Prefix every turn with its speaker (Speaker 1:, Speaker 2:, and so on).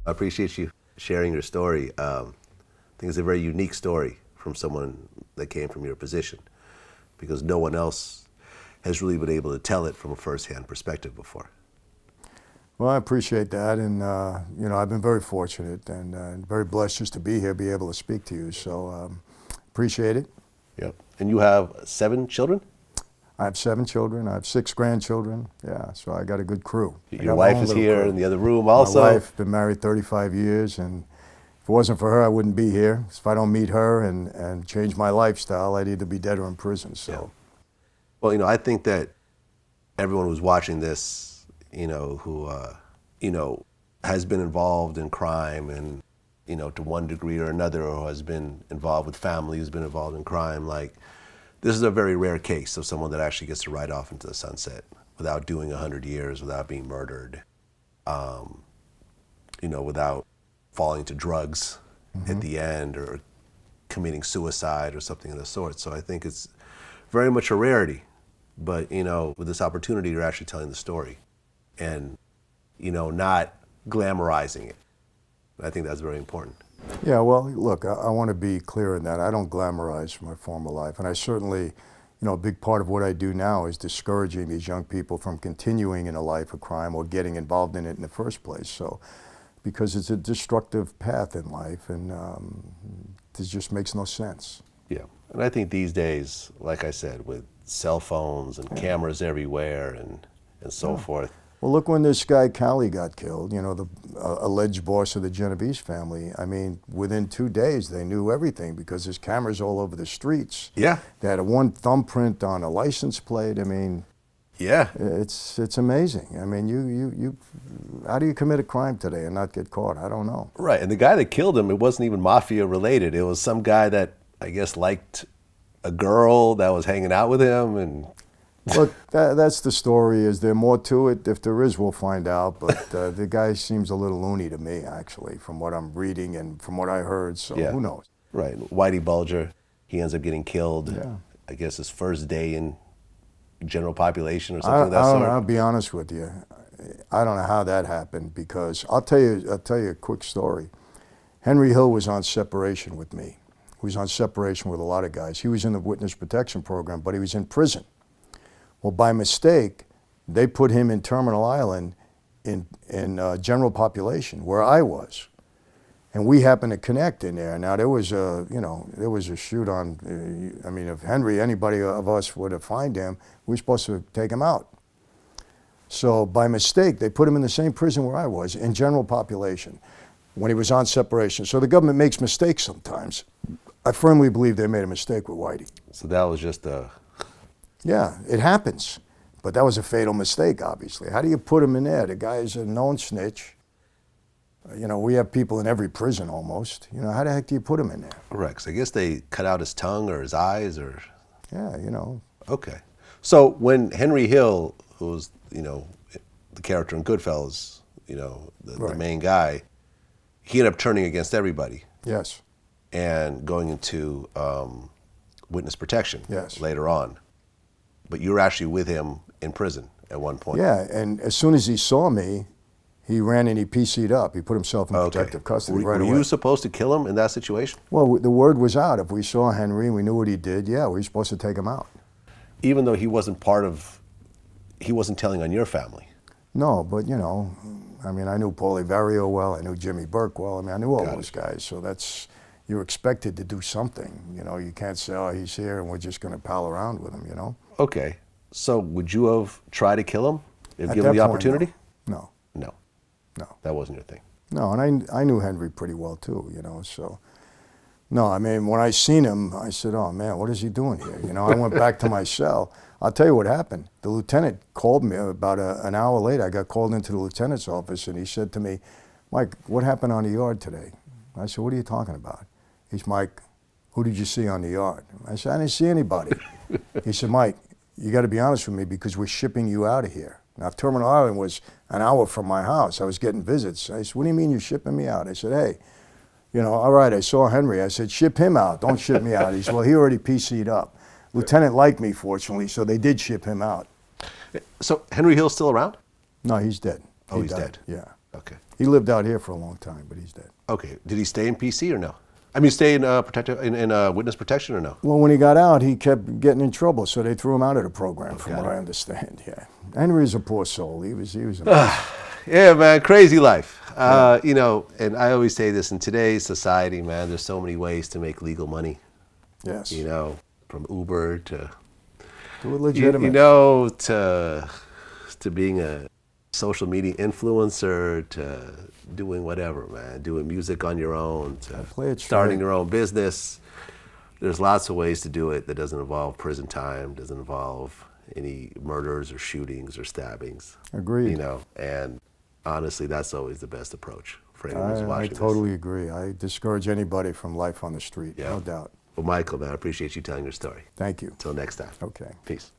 Speaker 1: I appreciate you sharing your story. I think it's a very unique story from someone that came from your position, because no one else has really been able to tell it from a first-hand perspective before.
Speaker 2: Well, I appreciate that, and I've been very fortunate and very blessed just to be here, be able to speak to you. So appreciate it.
Speaker 1: Yep. And you have 7 children?
Speaker 2: I have 7 children. I have 6 grandchildren. Yeah, so I got a good crew.
Speaker 1: Your wife is here in the other room also.
Speaker 2: My wife, been married 35 years, and if it wasn't for her, I wouldn't be here. If I don't meet her and change my lifestyle, I'd either be dead or in prison. So,
Speaker 1: yeah. Well, I think that everyone who's watching this, who, has been involved in crime and, to one degree or another, or has been involved with family who's been involved in crime, like, this is a very rare case of someone that actually gets to ride off into the sunset without doing 100 years, without being murdered, without falling to drugs at the end or committing suicide or something of the sort. So I think it's very much a rarity. But, with this opportunity, you're actually telling the story and, not glamorizing it. I think that's very important.
Speaker 2: Yeah, well, look, I want to be clear in that. I don't glamorize my former life. And I certainly, a big part of what I do now is discouraging these young people from continuing in a life of crime or getting involved in it in the first place. So, because it's a destructive path in life, and it just makes no sense.
Speaker 1: Yeah, and I think these days, like I said, with cell phones and cameras everywhere and so forth.
Speaker 2: Well, look, when this guy Cali got killed, the alleged boss of the Genovese family, I mean, within 2 days they knew everything because there's cameras all over the streets.
Speaker 1: Yeah.
Speaker 2: They had one thumbprint on a license plate. I mean,
Speaker 1: yeah,
Speaker 2: it's amazing. I mean, you how do you commit a crime today and not get caught? I don't know.
Speaker 1: Right, and the guy that killed him, it wasn't even Mafia related. It was some guy that I guess liked a girl that was hanging out with him, and
Speaker 2: look, that's the story. Is there more to it? If there is, we'll find out. But the guy seems a little loony to me, actually, from what I'm reading and from what I heard. So who knows?
Speaker 1: Right. Whitey Bulger, he ends up getting killed.
Speaker 2: Yeah.
Speaker 1: I guess his first day in general population or something of that sort.
Speaker 2: I'll be honest with you. I don't know how that happened, because I'll tell you a quick story. Henry Hill was on separation with me. He was on separation with a lot of guys. He was in the witness protection program, but he was in prison. Well, by mistake, they put him in Terminal Island in general population, where I was. And we happened to connect in there. Now, there was a shoot on, I mean, if anybody of us were to find him, we were supposed to take him out. So by mistake, they put him in the same prison where I was, in general population, when he was on separation. So the government makes mistakes sometimes. I firmly believe they made a mistake with Whitey.
Speaker 1: So that was just a...
Speaker 2: Yeah, it happens. But that was a fatal mistake, obviously. How do you put him in there? The guy is a known snitch. We have people in every prison almost. How the heck do you put him in there?
Speaker 1: Correct. So I guess they cut out his tongue or his eyes or...
Speaker 2: Yeah,
Speaker 1: Okay. So when Henry Hill, who was, the character in Goodfellas, the main guy, he ended up turning against everybody.
Speaker 2: Yes.
Speaker 1: And going into witness protection later on. But you were actually with him in prison at one point.
Speaker 2: Yeah, and as soon as he saw me, he ran and he PC'd up. He put himself in protective custody right away.
Speaker 1: Were you supposed to kill him in that situation?
Speaker 2: Well, the word was out. If we saw Henry and we knew what he did, we were supposed to take him out.
Speaker 1: Even though he wasn't telling on your family?
Speaker 2: No, but I knew Paulie Vario well. I knew Jimmy Burke well. I knew all those guys. So you're expected to do something. You can't say, oh, he's here and we're just going to pal around with him,
Speaker 1: Okay. So would you have tried to kill him if given the opportunity?
Speaker 2: No.
Speaker 1: That wasn't your thing.
Speaker 2: No, and I knew Henry pretty well too, so. No, when I seen him, I said, oh man, what is he doing here? I went back to my cell. I'll tell you what happened. The lieutenant called me about an hour later. I got called into the lieutenant's office and he said to me, Mike, what happened on the yard today? I said, what are you talking about? He's, Mike, who did you see on the yard? I said, I didn't see anybody. He said, Mike, you got to be honest with me because we're shipping you out of here. Now, Terminal Island was an hour from my house. I was getting visits. I said, what do you mean you're shipping me out? I said, hey, all right, I saw Henry. I said, ship him out. Don't ship me out. He said, well, he already PC'd up. Lieutenant liked me, fortunately, so they did ship him out.
Speaker 1: So Henry Hill's still around?
Speaker 2: No, he's dead.
Speaker 1: Oh, he's dead.
Speaker 2: Yeah.
Speaker 1: Okay.
Speaker 2: He lived out here for a long time, but he's dead.
Speaker 1: Okay. Did he stay in PC or no? I mean, stay in witness protection or no?
Speaker 2: Well, when he got out, he kept getting in trouble, so they threw him out of the program, from
Speaker 1: Got
Speaker 2: what
Speaker 1: it.
Speaker 2: I understand. Yeah, Henry is a poor soul. He was a mess.
Speaker 1: Yeah, man, crazy life. You know, and I always say this, in today's society, man, there's so many ways to make legal money.
Speaker 2: Yes.
Speaker 1: You know, from Uber to
Speaker 2: Do it legitimate.
Speaker 1: you know, to being a social media influencer, to doing whatever, man, doing music on your own, to
Speaker 2: play it
Speaker 1: starting
Speaker 2: straight.
Speaker 1: your own business. There's lots of ways to do it that doesn't involve prison time, doesn't involve any murders or shootings or stabbings.
Speaker 2: Agreed.
Speaker 1: You know, and honestly, that's always the best approach for anyone who's
Speaker 2: I
Speaker 1: watching
Speaker 2: totally agree. I discourage anybody from life on the street,
Speaker 1: Yeah.
Speaker 2: no doubt.
Speaker 1: this. Well, Michael, man, I appreciate you telling your story.
Speaker 2: Thank you.
Speaker 1: Until next time.
Speaker 2: Okay.
Speaker 1: Peace.